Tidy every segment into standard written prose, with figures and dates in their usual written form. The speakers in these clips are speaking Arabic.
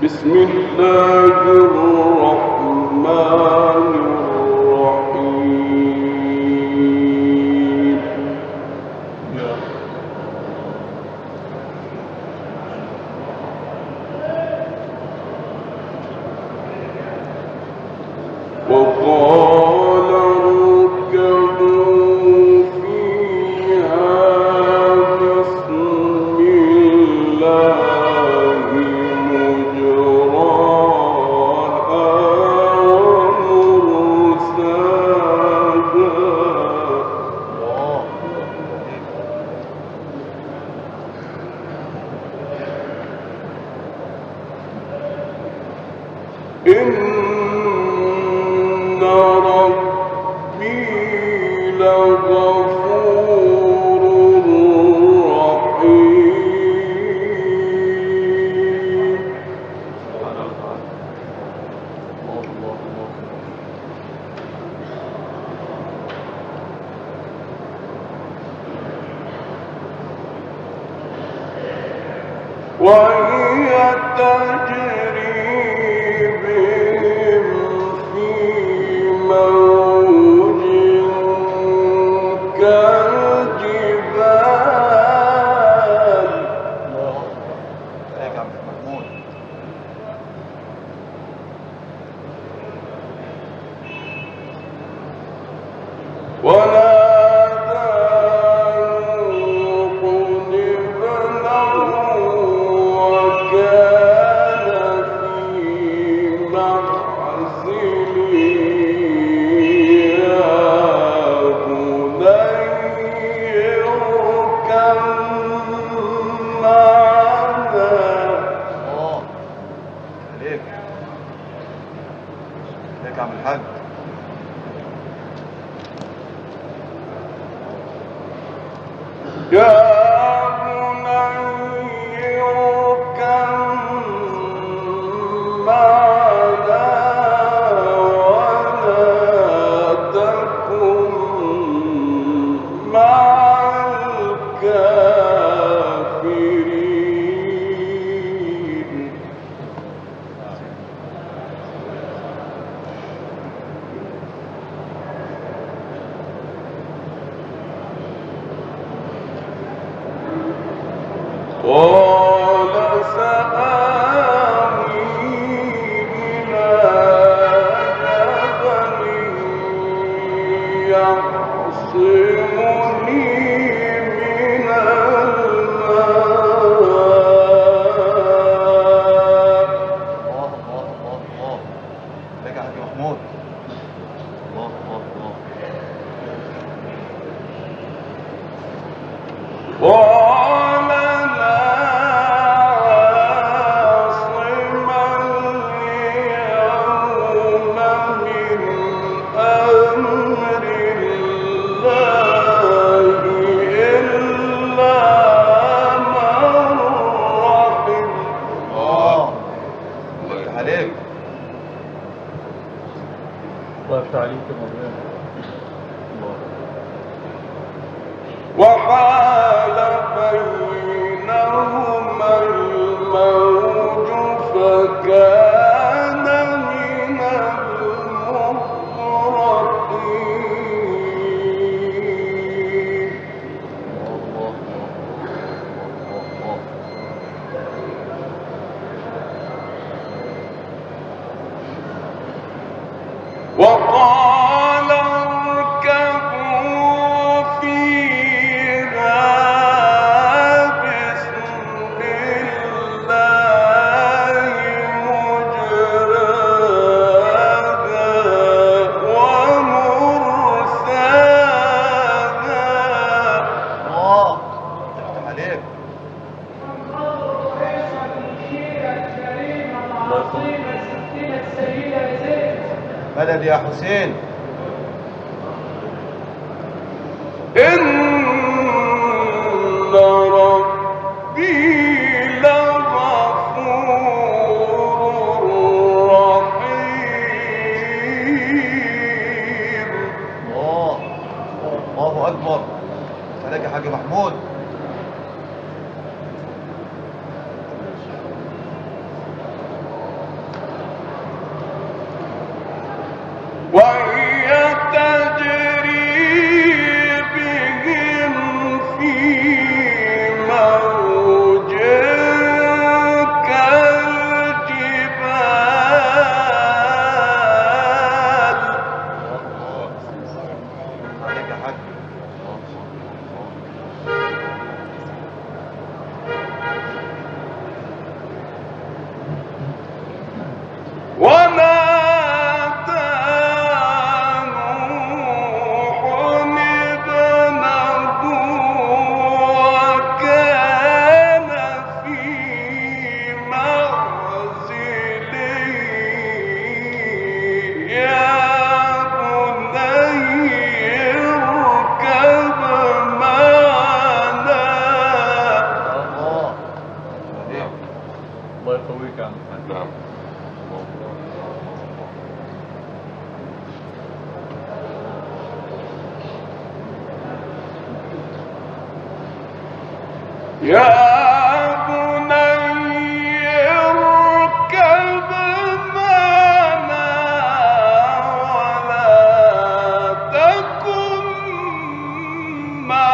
بسم الله الرحمن الرحيم وقال اركبوا فيها بسم الله مجراها ومرساها إن ربي لغفور رحيم وهي تجري بهم في موج كالجبال ونادى نوح ابنه وكان في معزل يا بني اركب معنا عليك يا عم الحاج. يا بني اركب معنا ولا تكن مع الكافرين قال سآوي إلى جبل يعصمني من الماء الله لك يا حاج محمود. الله قال لا عاصم اليوم من أمر الله إلا من رحم لك عليك. الله يفتح عليك يا مولانا. وحال بينهما الموج فكان من المغرقين وقال اركبوا فيها بسم الله مجراها ومرساها يفتح عليك. مدد يا حسين. إن عليك يا حاج محمود. وهي تجري بهم في موج كالجبال. عليك يا حاج. ونادى نوح ابنه وكان في معزل يا بني اركب معنا. الله عليك. الله يقويك يا عم الحاج. يا بني اركب معنا ولا تكن مع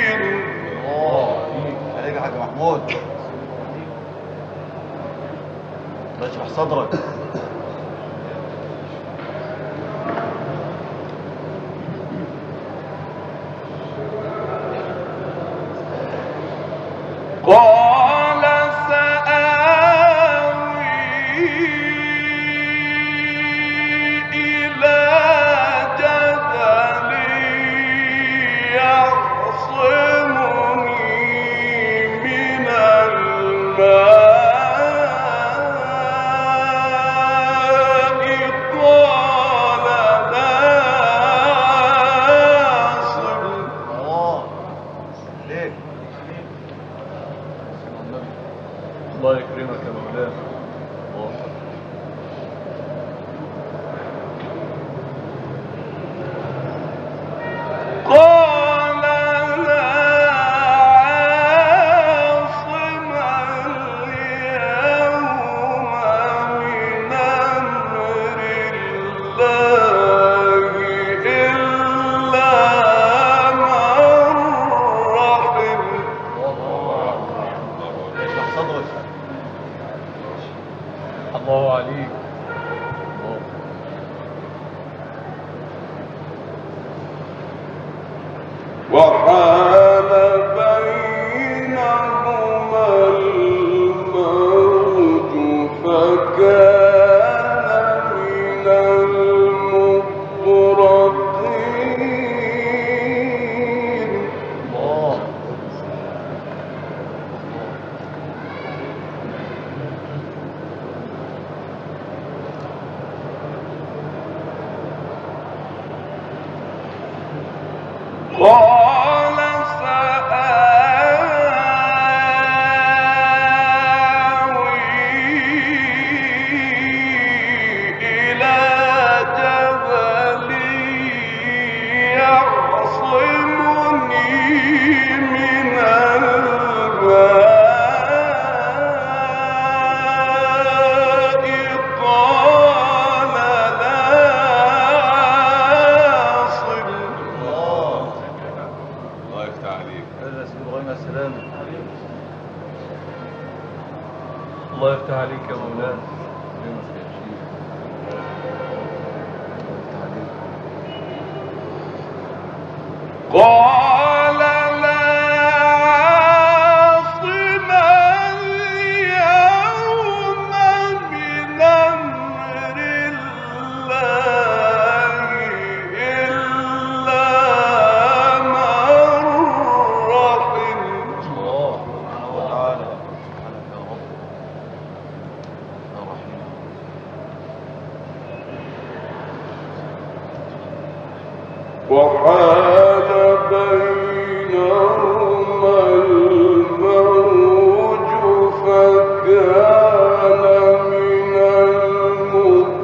الكافرين. الله عليك يا حاج محمود. الله يشرح صدرك. قال سآوي إلى جبل يعصمني من الماء. قال لا عاصم. الله عليك. الله يكرمك يا مولانا. الله. قال لا عاصم اليوم من أمر الله إلا من رحم. يشرح صدرك. الله عليك. الله. وحال بينهما الموج فكان من المغرقين. الله قال سآوي إلى جبل يعصمني من الماء. قال لا عاصم. الله. الله يفتح عليك. هذا سيد ابراهيم السلام. الله يفتح عليك يا مولانا. يكرمك يا شيخ. قال لا عاصم اليوم من أمر الله إلا من رحم. الله سبحانه وتعالى. سبحانك يا رب يا رحيم. وحال بينهما الموج فكان من المغرقين.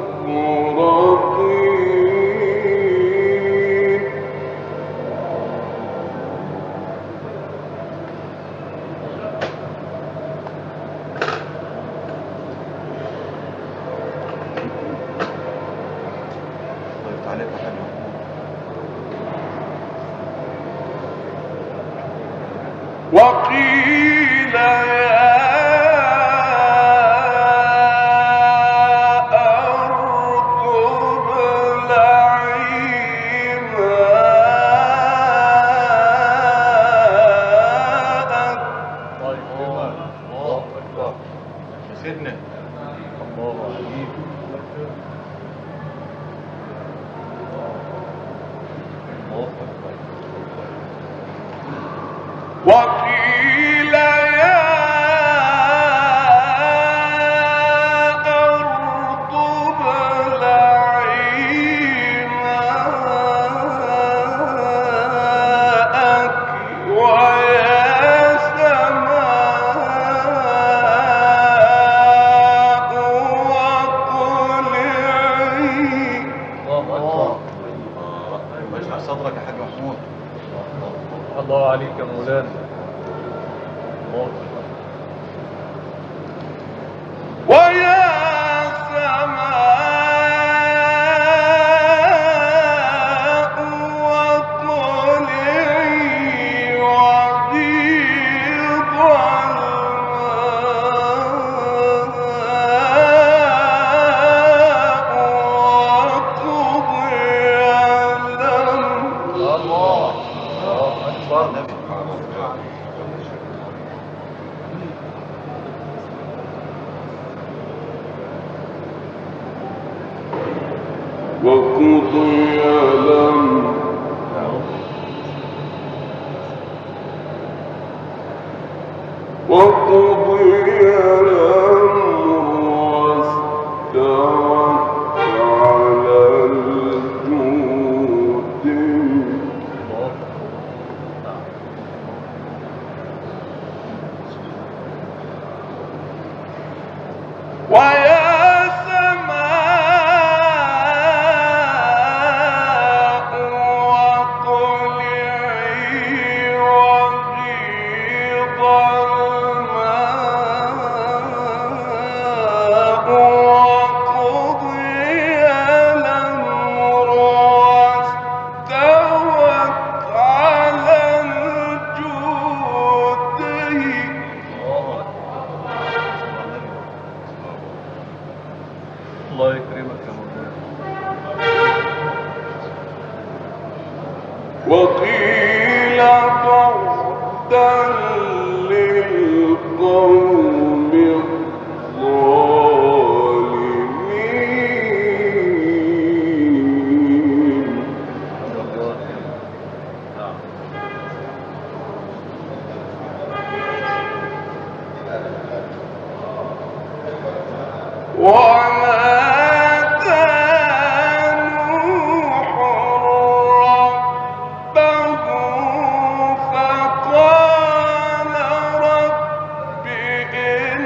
وقيل يا أرض ابلعي ماءك الله أكبر يا سيدنا الله عليك. الله أكبر وقيل يا أرض ابلعي ماءك ويا سماء واقلعي. الله واشرح صدرك يا حاج محمود. الله عليك يا مولانا. الله ويا سماء واقلعي وغيض الماء وقضي الأمر. الله أكبر نبي وقضي الأمر وقضي الأمر واستوت على الجود. ويا سماء واقلعي وغيض الماء وقضي الأمر واستوت على الجود. الله يكرمك يا مولانا. وقيل بعدا للقوم الظالمين. ونادى نوح ربه فقال رب إن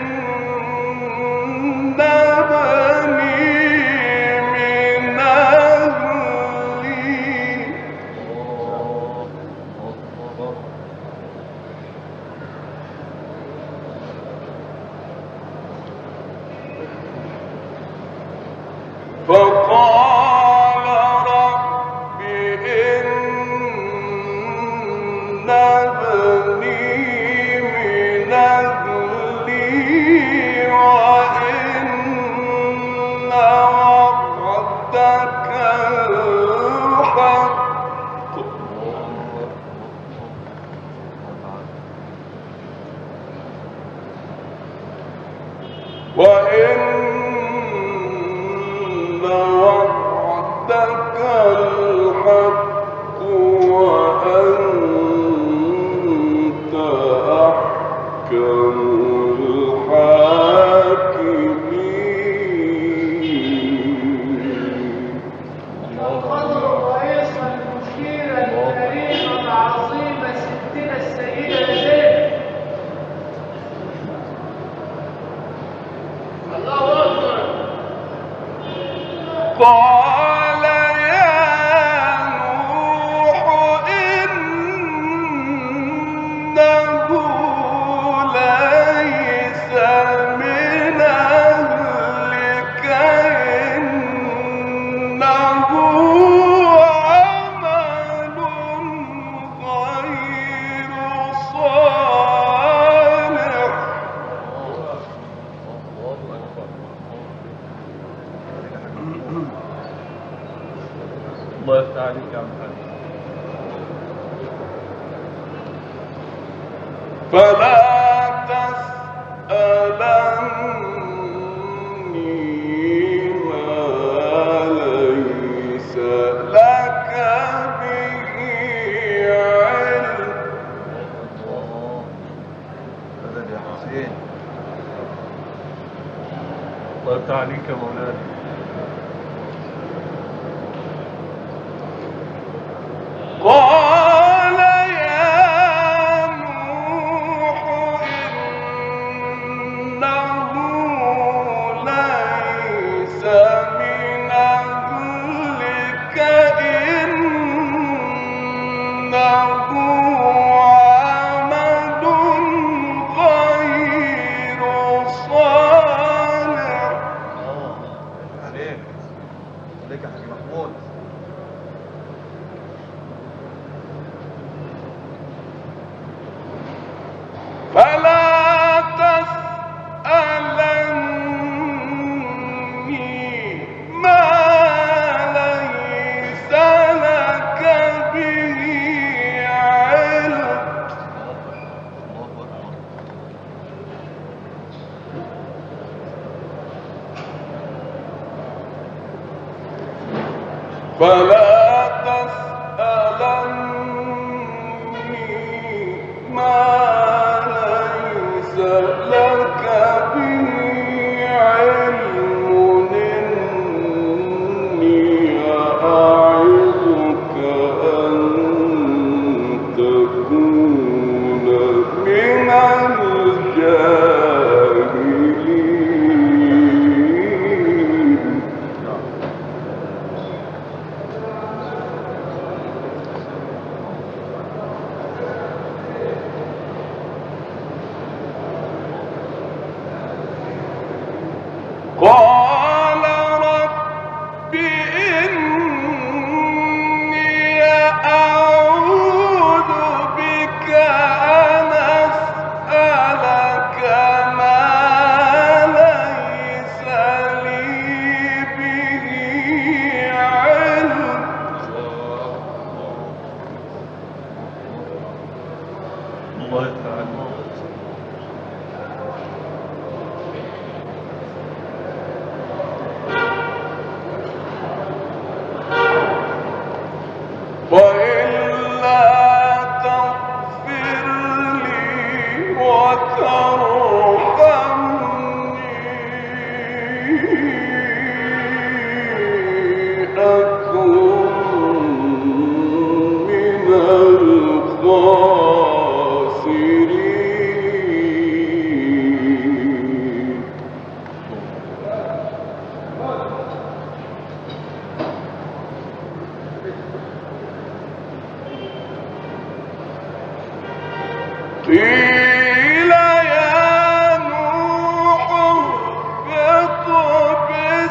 بني من أهلي. فقال رب إن بني من أهلي وإن وعدك الحق وإن وعدك الحق وأنت أحكم الحاكمين. القدر الرئيس المشير الكريم العظيم ستنا السيدة زينب. الله أكبر. قال يا نوح إنه ليس من أهلك إنه عمل غير صالح الله يفتح عليك يا عم حاج. فلا تسألني ما ليس لك به علم. الله مدد يا حسين. الله يفتح عليك يا مولانا. قال يا نوح إنه ليس من أهلك إنه عمل غير صالح. عليك عليك يا حاج محمود. فلا تسألني ما ليس لك به علم. الله أكبر. فلا تسألني ما ليس لك به علم إني أعظك أن تكون من الجاهلين. قال رب إني أعوذ بك أن أسألك ما ليس لي به علم. الله يفتح عليك. وإلا تغفر لي وترحمني أكن من الخاسرين. قيل يا نوح اهبط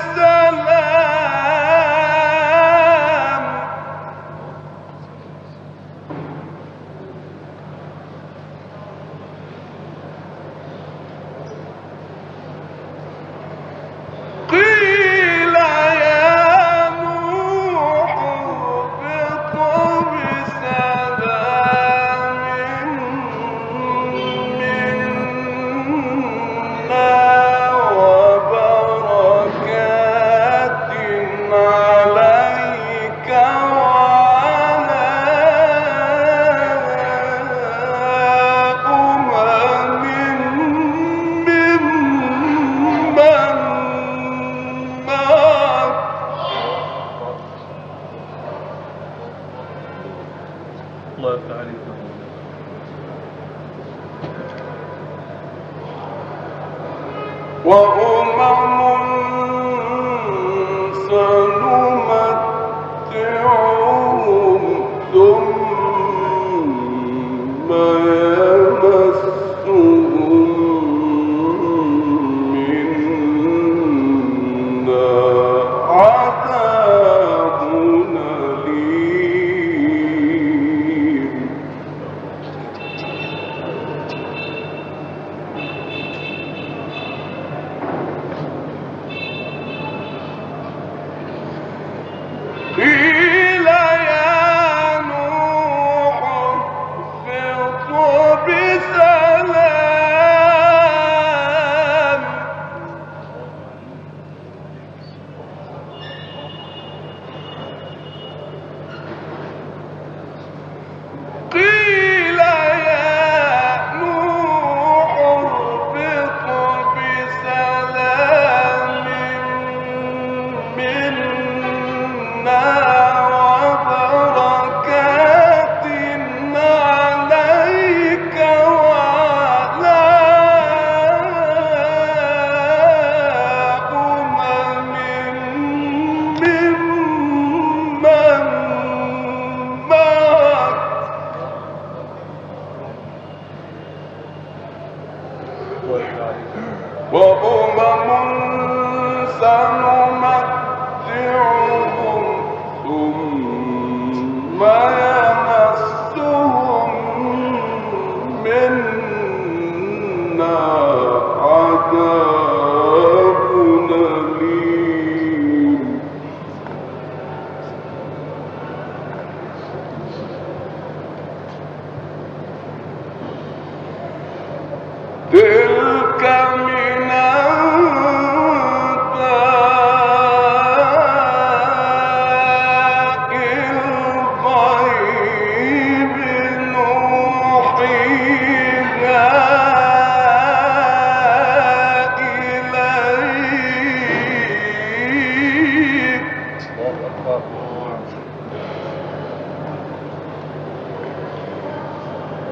بسلام. قيل يا نوح اهبط بسلام منا وبركات عليك وعلى أمم ممن معك. الله يفتح عليك يا مولانا. وأمم سنمتعهم ثم يمسهم منا عذاب أليم. قيل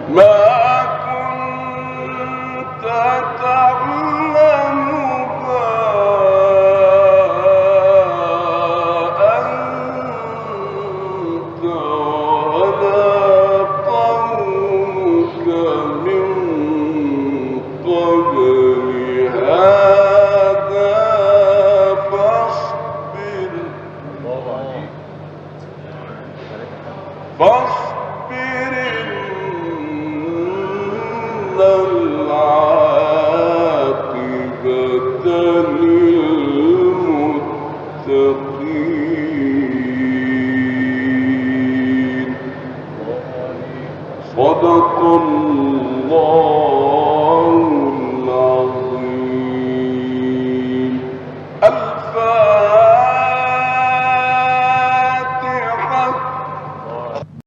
ما كنت تعلمها أنت ولا قومك من قبل هذا فاصبر إن العاقبة للمتقين.